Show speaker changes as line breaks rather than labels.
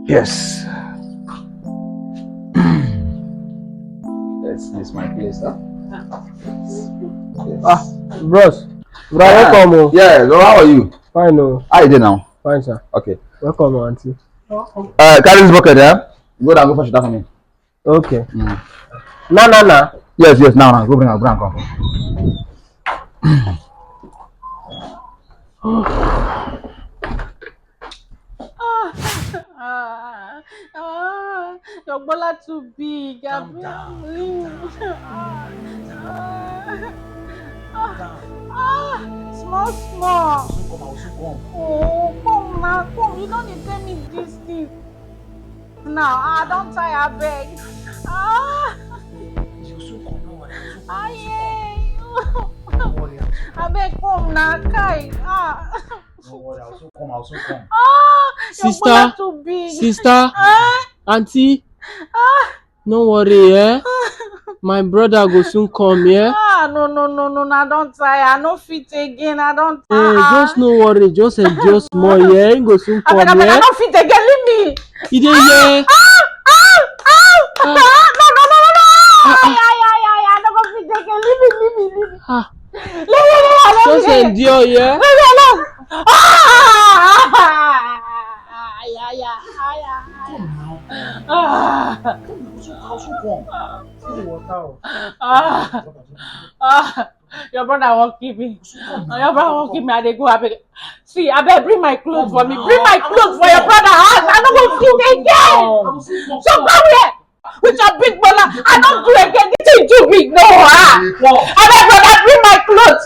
Yes. This is my place, huh? Yes.
Bros. Bro, welcome.
Yeah, so how are you?
Fine, no.
How you doing now?
Fine, sir.
Okay.
Welcome, auntie.
Carry this bucket, yeah? Go down, go fetch it for me.
Okay.
Mm.
Na.
Yes, now. Go bring her, come.
Your gbola too big.
Calm down.
Small.
I'll soon come.
Oh, come now, come. You don't need to tell me this thing. Now, don't tire, beg.
You'll soon come, don't worry.
Don't worry, I beg, come now, Kai.
Don't worry, I'll soon come.
Your gbola too big.
Sister, auntie, no worry, eh? My brother go soon come, yeah?
No, I don't tire. I no fit again. I don't
Hey, just no worry, just endure small, yeah? He go soon come,
I
yeah?
don't fit again. Leave me.
He dey here.
No. I don't go fit again. Leave me.
Just endure, yeah?
Leave me alone.
I'll soon come. See the water.
Your brother won't keep me. Your brother won't keep me. I dey go. See, I better bring my clothes for me. Bring my clothes for your brother house. I don't go fit again. So come here with your big bola. I don't do again. This is too big. No, I beg brother, bring my clothes.